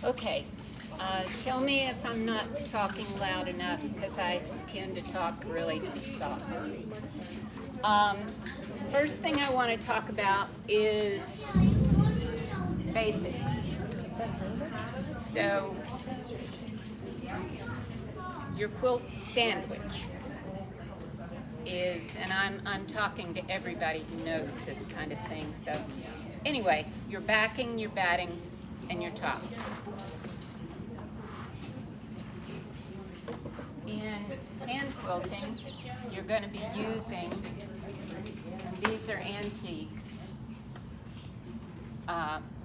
Okay, tell me if I'm not talking loud enough because I tend to talk really soft. Um, First thing I want to talk about is basics. So, your quilt sandwich is, and I'm talking to everybody who knows this kind of thing. So, anyway, your backing, your batting, and your top. In hand quilting, you're going to be using, and these are antiques,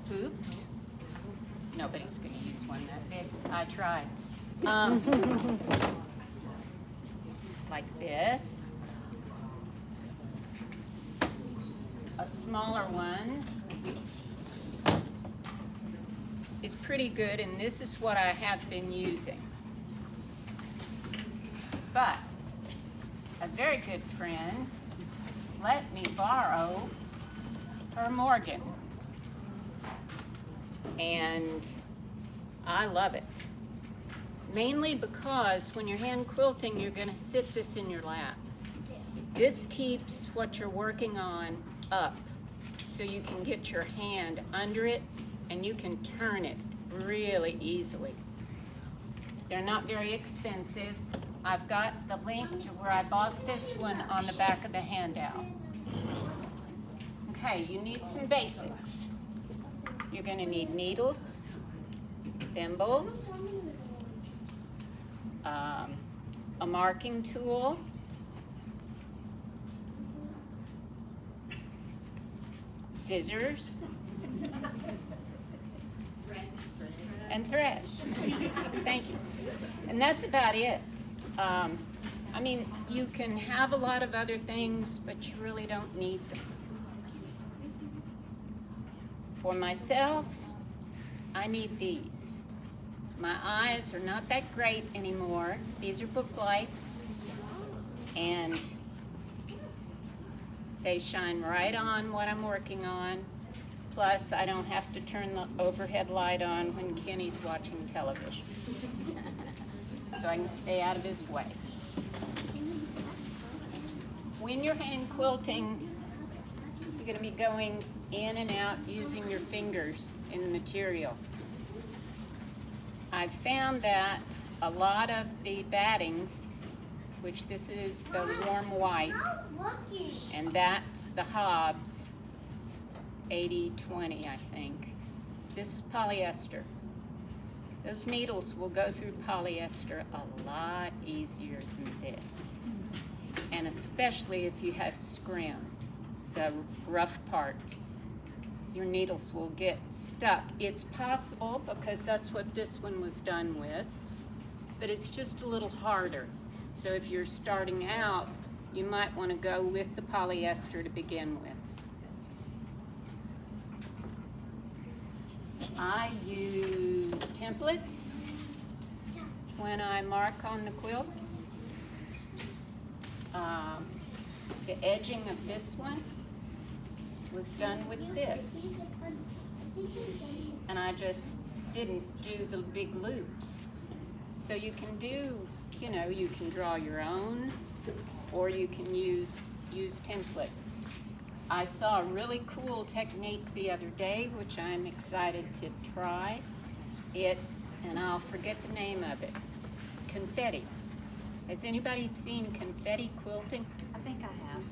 hoops. Nobody's going to use one that big. I tried. Like this. A smaller one is pretty good, and this is what I have been using. But a very good friend let me borrow her Morgan, and I love it. Mainly because when you're hand quilting, you're going to sit this in your lap. This keeps what you're working on up so you can get your hand under it and you can turn it really easily. They're not very expensive. I've got the link to where I bought this one on the back of the handout. Okay, you need some basics. You're going to need needles, thimbles, a marking tool, scissors, and thread. Thank you. And that's about it. I mean, you can have a lot of other things, but you really don't need them. For myself, I need these. My eyes are not that great anymore. These are book lights, and they shine right on what I'm working on. Plus, I don't have to turn the overhead light on when Kenny's watching television. So I can stay out of his way. When you're hand quilting, you're going to be going in and out using your fingers in the material. I've found that a lot of the battings, which this is the warm white, and that's the Hobbs 80-20, I think. This is polyester. Those needles will go through polyester a lot easier than this. And especially if you have scrim, the rough part, your needles will get stuck. It's possible because that's what this one was done with, but it's just a little harder. So if you're starting out, you might want to go with the polyester to begin with. I use templates when I mark on the quilts. The edging of this one was done with this. And I just didn't do the big loops. So you can do, you know, you can draw your own, or you can use templates. I saw a really cool technique the other day, which I'm excited to try it, and I'll forget the name of it. Confetti. Has anybody seen confetti quilting? I think I have.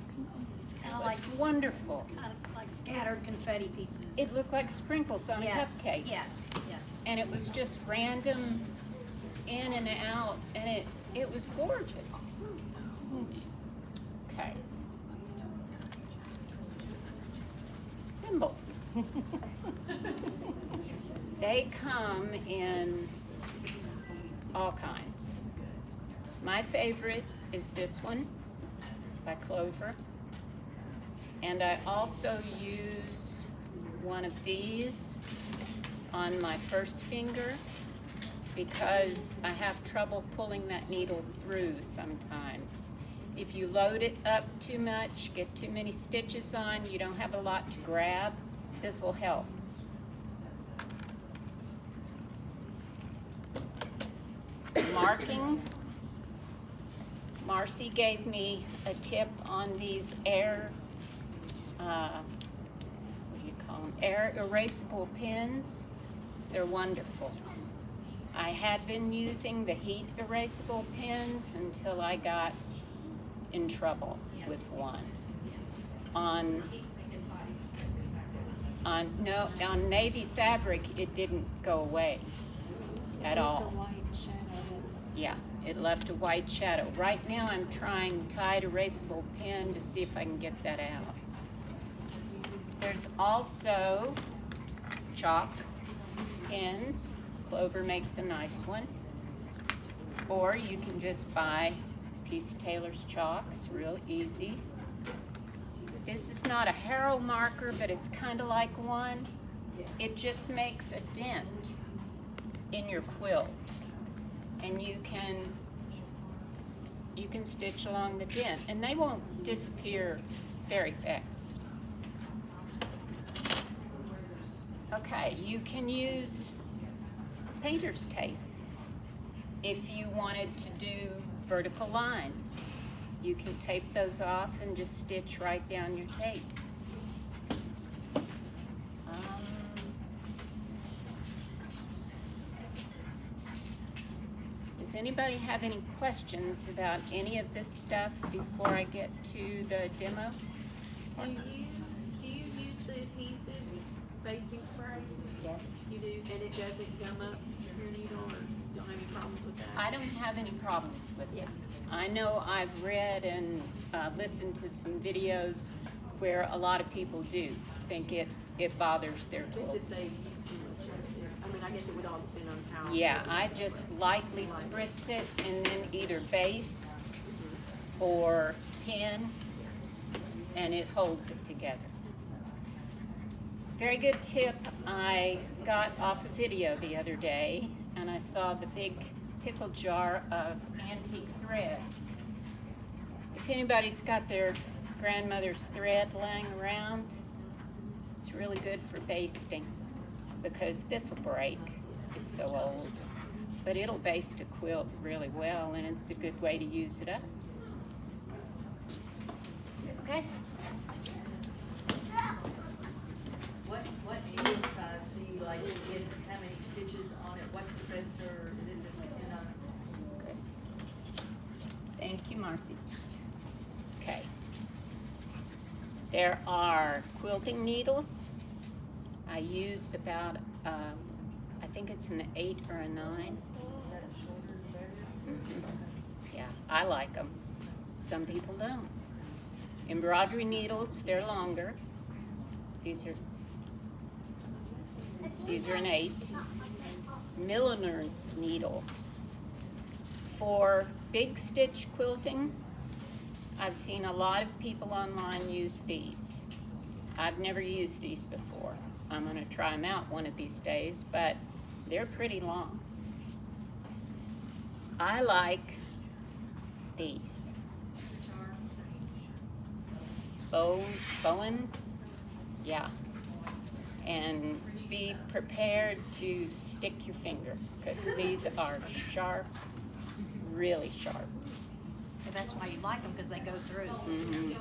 It's kind of like wonderful. Kind of like scattered confetti pieces. It looked like sprinkles on a cupcake. Yes, yes. And it was just random in and out, and it was gorgeous. Okay. Thimbles. They come in all kinds. My favorite is this one by Clover. And I also use one of these on my first finger because I have trouble pulling that needle through sometimes. If you load it up too much, get too many stitches on, you don't have a lot to grab, this will help. marking, Marcy gave me a tip on these air, what do you call them? Air erasable pens. They're wonderful. I had been using the heat erasable pens until I got in trouble with one. On navy fabric, it didn't go away at all. Yeah, it left a white shadow. Right now I'm trying Tide erasable pen to see if I can get that out. There's also chalk pens. Clover makes a nice one. Or you can just buy Peace Taylor's chalks, real easy. This is not a Harrow marker, but it's kind of like one. It just makes a dent in your quilt. And you can stitch along the dent, and they won't disappear very fast. Okay, you can use painter's tape if you wanted to do vertical lines. You can tape those off and just stitch right down your tape. Does anybody have any questions about any of this stuff before I get to the demo? Do you use the adhesive basing spray? Yes. You do, and it doesn't gum up your needle, or you don't have any problems with that? I don't have any problems with it. Yeah. I know I've read and listened to some videos where a lot of people do think it bothers their It's quilt. if they use too much of it. I mean, I guess it would all depend on how. Yeah, I just lightly spritz it and then either baste or pin, and it holds it together. Very good tip I got off a video the other day, and I saw the big pickle jar of antique thread. If anybody's got their grandmother's thread laying around, it's really good for basting, because this will break. It's so old, but it'll baste a quilt really well, and it's a good way to use it up. Okay. What needle size do you like to get? How many stitches on it? What's the best, or is it just depend on? Good. Thank you, Marcy. Okay. There are quilting needles. I use about, I think it's an 8 or a 9. Is that a shorter better? Yeah, I like them. Some people don't. Embroidery needles, they're longer. These are an 8. Milliner needles. For big stitch quilting, I've seen a lot of people online use these. I've never used these before. I'm going to try them out one of these days, but they're pretty long. I like these. Bowen, yeah. And be prepared to stick your finger, because these are sharp, really sharp. And that's why you like them, because they go through. Mm-hmm.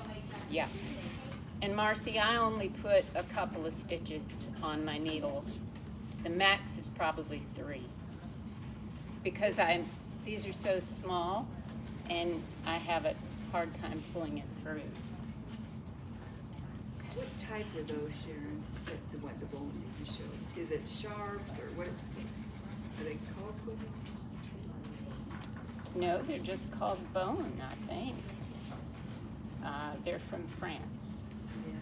Yeah. And Marcy, I only put a couple of stitches on my needle. The max is probably 3, because these are so small, and I have a hard time pulling it through. What type are those, Sharon? The bone that you showed? Is it sharps or what? Are they called quilting? No, they're just called bone, I think. They're from France. Yes.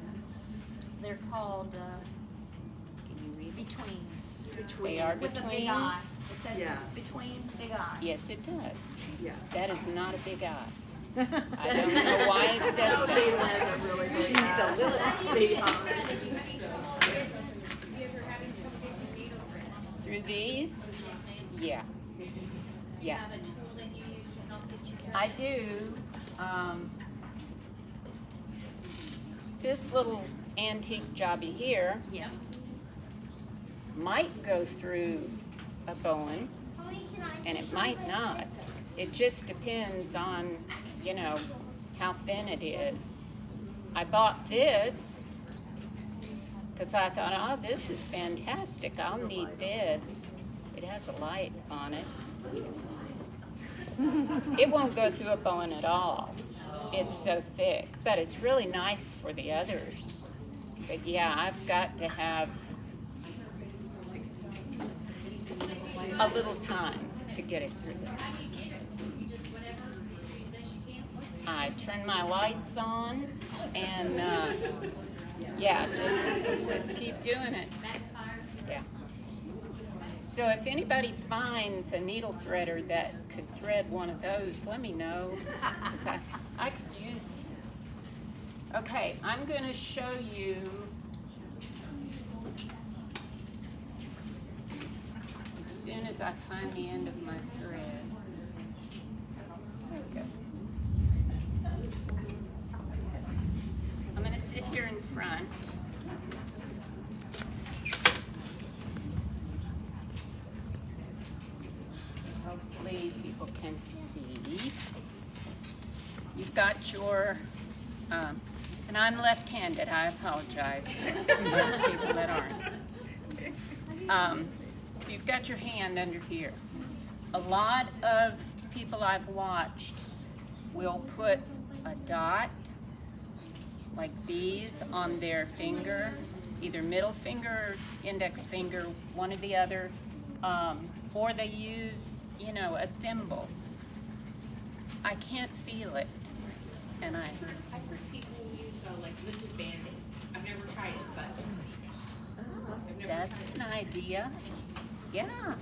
They're called Can you read it? betweens. Between. They are With a big eye. betweens. It says Yeah. betweens, big eye. Yes, it does. Yeah. That is not a big eye. I don't know why it says that. She needs a little. Through these? Yeah. Yeah. I do. This little antique jobby here Yeah. might go through a Bowen, and it might not. It just depends on, you know, how thin it is. I bought this because I thought, oh, this is fantastic. I'll need this. It has a light on it. It won't go through a bone at all. It's so thick, but it's really nice for the others. But yeah, I've got to have a little time to get it through. I turn my lights on and yeah, just keep doing it. Yeah. So if anybody finds a needle threader that could thread one of those, let me know, 'cause I could use it. Okay, I'm going to show you as soon as I find the end of my thread. There we go. I'm going to sit here in front. Hopefully people can see. You've got your, and I'm left-handed, I apologize. Most people that aren't. So you've got your hand under here. A lot of people I've watched will put a dot like these on their finger, either middle finger or index finger, one or the other, or they use, you know, a thimble. I can't feel it, and I've heard people use like liquid band-aids. I've never tried it, but I've never that's tried an idea. Yeah.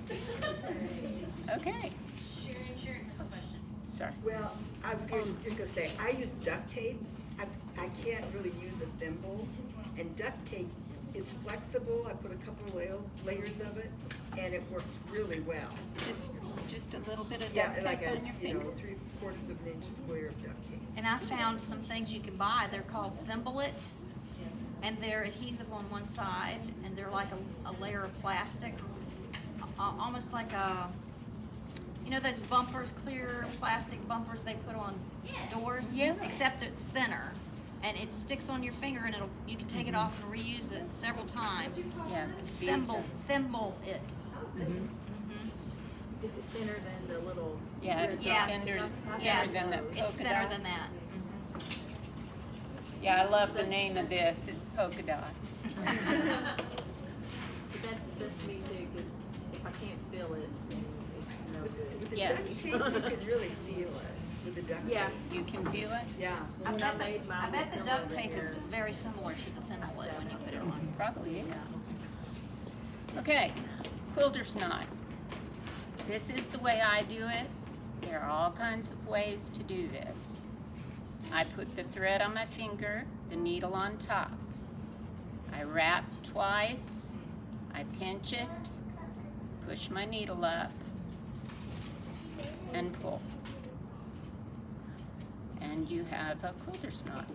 Okay. Sharon has a question. Sorry. Well, I was just gonna say, I use duct tape. I can't really use a thimble, and duct tape is flexible. I put a couple layers of it, and it works really well. Just a little bit of Yeah, duct tape like on your finger. 3/4 of an inch square of duct tape. And I found some things you can buy. They're called Thimble-It, and they're adhesive on one side, and they're like a layer of plastic, almost like a, you know, those bumpers, clear plastic bumpers they put on doors. Yeah. Except it's thinner, and it sticks on your finger, and you can take it off and reuse it several times. Yeah. Thimble-It. Is it thinner than the little? Yeah, it's Yes. thinner Yes. than the It's polka thinner dot. than that. Yeah, I love the name of this. It's polka dot. But that's me too, because if I can't feel it, then it's no good. With the Yeah. duct tape, you can really feel it with the duct Yeah. tape. You can feel it? Yeah. I When I bet made mine, I bet the it duct fell tape over is here. very similar to the Thimble-It when you put it on. Probably is. Okay, quilter's knot. This is the way I do it. There are all kinds of ways to do this. I put the thread on my finger, the needle on top. I wrap twice, I pinch it, push my needle up, and pull. And you have a quilter's knot.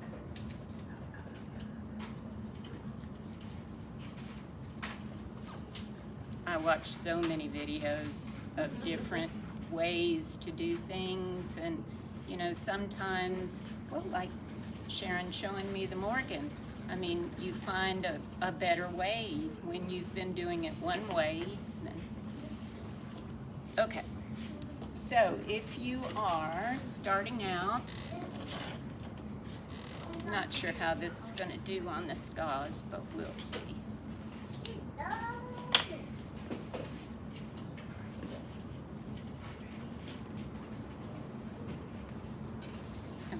I watch so many videos of different ways to do things, and you know, sometimes, well, like Sharon showing me the Morgan, I mean, you find a better way when you've been doing it one way. Okay, so if you are starting out, not sure how this is going to do on the gauze, but we'll see.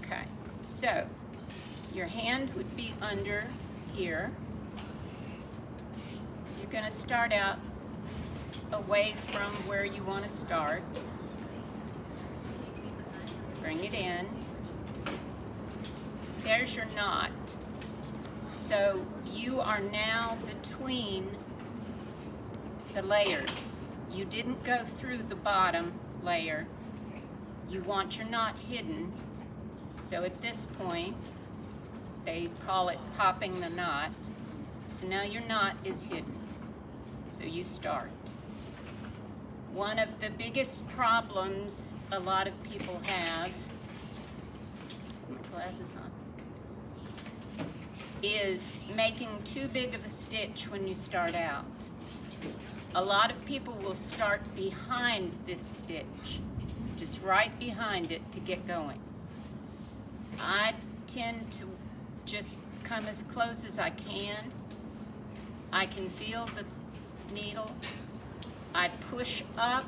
Okay, so your hand would be under here. You're going to start out away from where you want to start. Bring it in. There's your knot. So you are now between the layers. You didn't go through the bottom layer. You want your knot hidden. So at this point, they call it popping the knot. So now your knot is hidden. So you start. One of the biggest problems a lot of people have, put my glasses on, is making too big of a stitch when you start out. A lot of people will start behind this stitch, just right behind it to get going. I tend to just come as close as I can. I can feel the needle. I push up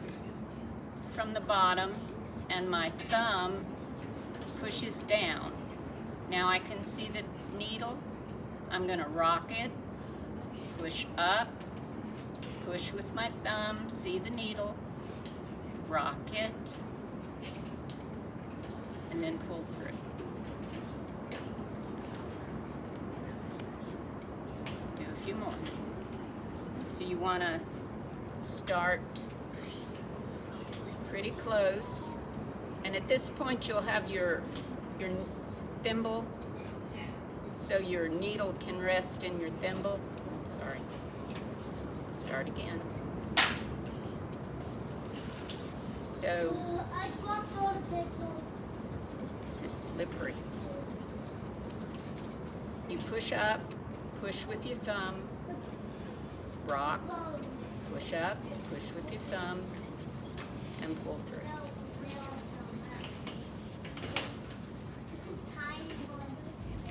from the bottom and my thumb pushes down. Now I can see the needle. I'm gonna rock it, push up, push with my thumb, see the needle, rock it, and then pull through. Do a few more. So you wanna start pretty close, and at this point you'll have your thimble, so your needle can rest in your thimble. Sorry. Start again. So this is slippery. You push up, push with your thumb, rock, push up, push with your thumb, and pull through.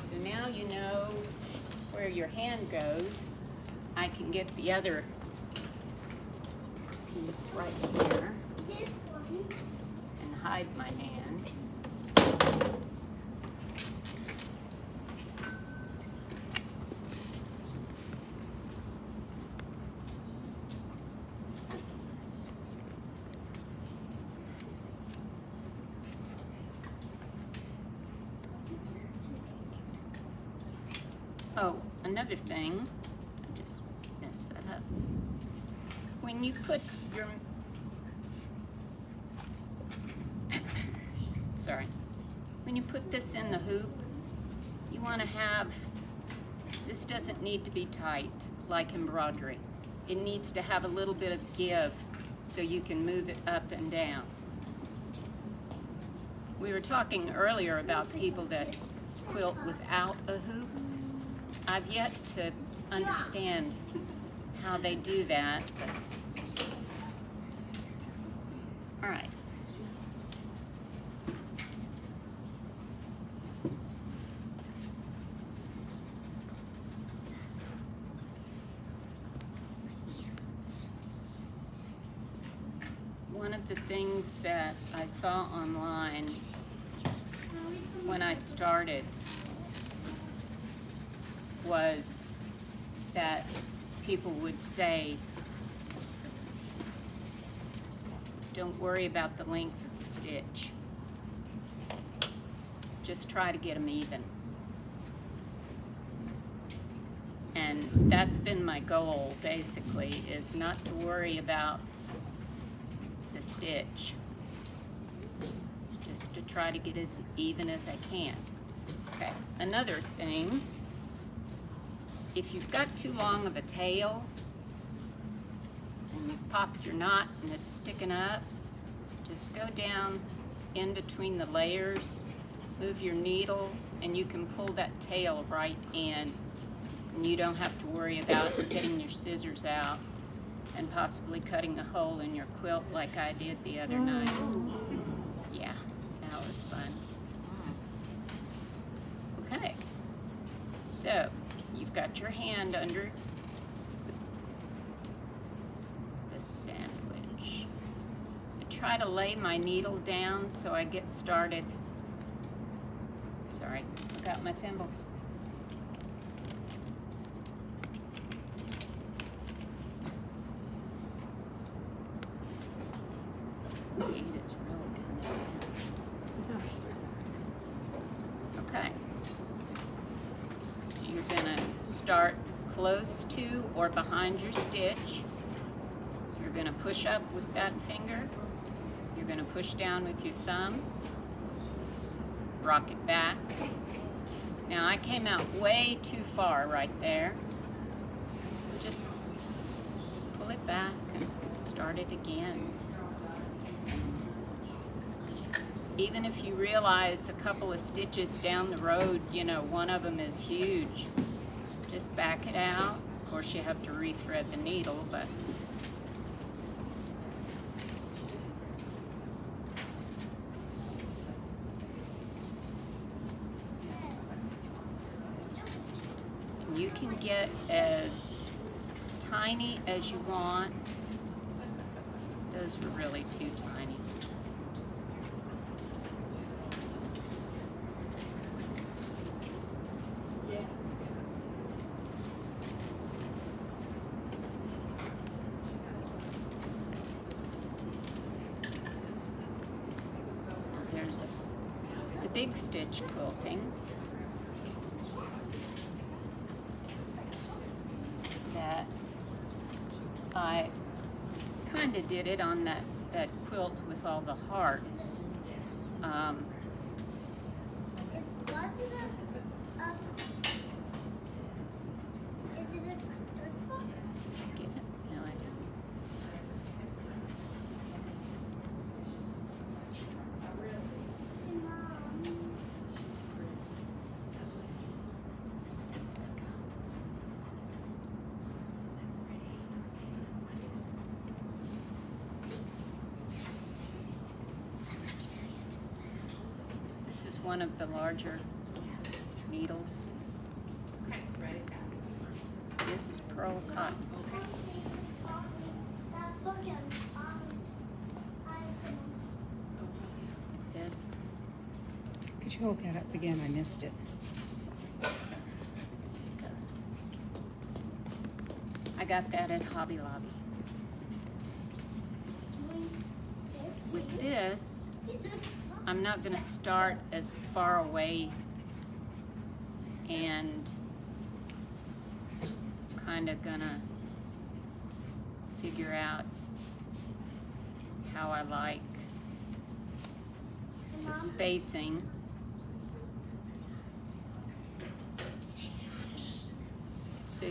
So now you know where your hand goes. I can get the other piece right here and hide my hand. Oh, another thing, I just messed that up. When you put your, sorry, when you put this in the hoop, you want to have, this doesn't need to be tight like embroidery. It needs to have a little bit of give so you can move it up and down. We were talking earlier about people that quilt without a hoop. I've yet to understand how they do that. All right. One of the things that I saw online when I started was that people would say, don't worry about the length of the stitch. Just try to get them even. And that's been my goal, basically, is not to worry about the stitch. It's just to try to get as even as I can. Okay, another thing, if you've got too long of a tail and you've popped your knot and it's sticking up, just go down in between the layers, move your needle, and you can pull that tail right in. And you don't have to worry about getting your scissors out and possibly cutting a hole in your quilt like I did the other night. Yeah, that was fun. Okay, so you've got your hand under the sandwich. I try to lay my needle down so I get started. Sorry, forgot my thimbles. The heat is really coming down. Okay. So you're gonna start close to or behind your stitch. You're gonna push up with that finger. You're gonna push down with your thumb. Rock it back. Now I came out way too far right there. Just pull it back and start it again. even if you realize a couple of stitches down the road, you know, one of them is huge, just back it out. Of course, you have to rethread the needle, but you can get as tiny as you want. Those were really too tiny. There's the big stitch quilting that I kind of did it on that quilt with all the hearts. Get it? No, I didn't. This is one of the larger needles. Okay, ready, that. This is pearl cotton. This. Could you hold that up again? I missed it. I got that at Hobby Lobby. With this, I'm not going to start as far away and kind of going to figure out how I like the spacing. So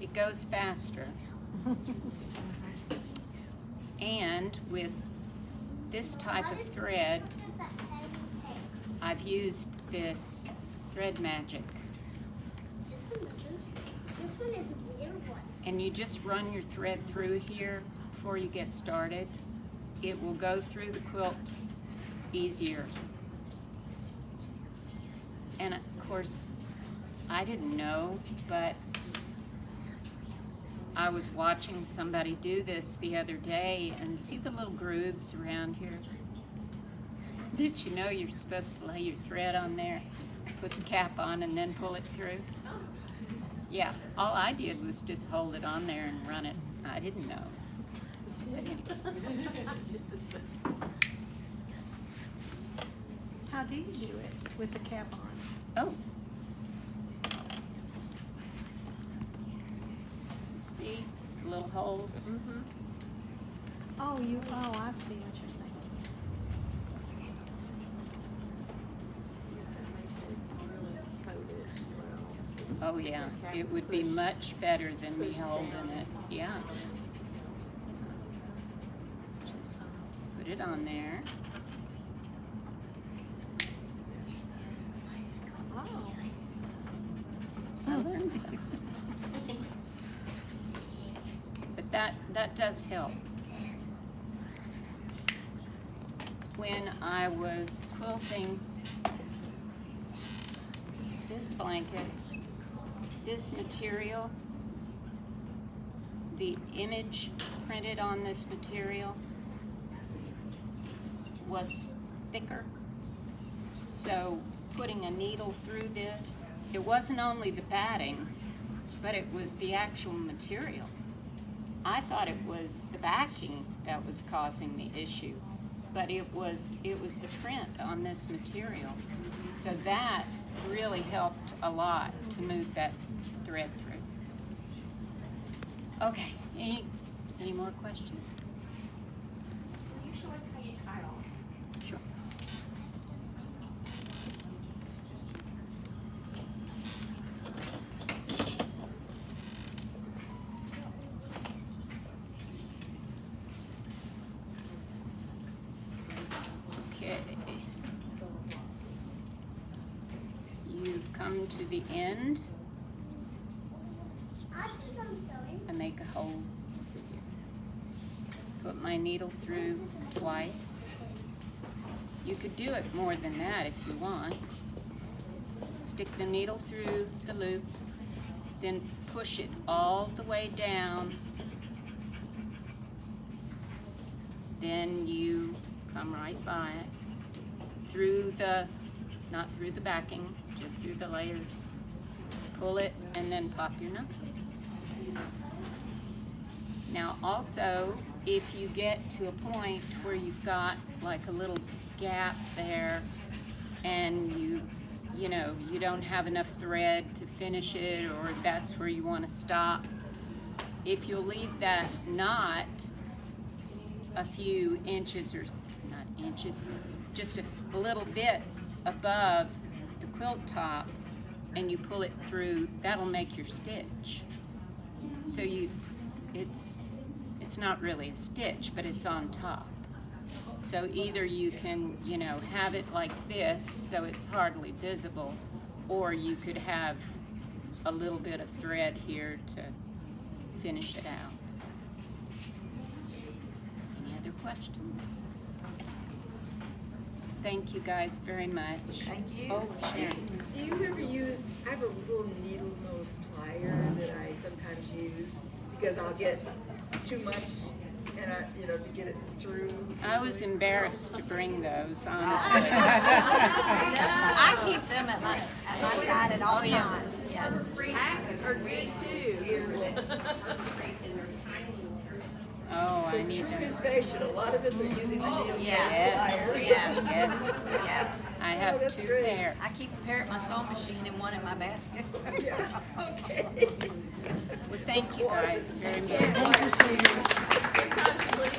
it goes faster. And with this type of thread, I've used this Thread Magic. And you just run your thread through here before you get started. It will go through the quilt easier. And of course, I didn't know, but I was watching somebody do this the other day, and see the little grooves around here? Did you know you're supposed to lay your thread on there, put the cap on, and then pull it through? Yeah, all I did was just hold it on there and run it. I didn't know. But anyways. How do you do it with the cap on? Oh. See the little holes? Mm-hmm. Oh, I see what you're saying. Oh yeah, it would be much better than me holding it. Yeah. Just put it on there. Oh. I learned something. But that does help. When I was quilting this blanket, this material, the image printed on this material was thicker. So putting a needle through this, it wasn't only the batting, but it was the actual material. I thought it was the backing that was causing the issue, but it was the print on this material. So that really helped a lot to move that thread through. Okay, any more questions? Will you show us how you tie off? Sure. come to the end, I make a hole. Put my needle through twice. You could do it more than that if you want. Stick the needle through the loop, then push it all the way down. Then you come right by it, through the, not through the backing, just through the layers. Pull it and then pop your nut. Now also, if you get to a point where you've got like a little gap there and you know, you don't have enough thread to finish it, or that's where you want to stop, if you'll leave that knot a few inches, or not inches, just a little bit above the quilt top, and you pull it through, that'll make your stitch. So it's not really a stitch, but it's on top. So either you can, you know, have it like this so it's hardly visible, or you could have a little bit of thread here to finish it out. Any other questions? Thank you guys very much. Thank you. Oh, Sharon. Do you ever use, I have a little needle nose plier that I sometimes use because I'll get too much and to get it through. I was embarrassed to bring those, honestly. I keep them at my side at all times, yes. Hacks are great too. Oh, So I need true to. confession, a lot of us are using the needle nose Yes, plier. yes, Yes, yes. I have that's 2 great. pair. I keep a pair at my sewing machine and one in my basket. Yeah, okay. Well, thank you guys very much. Closet.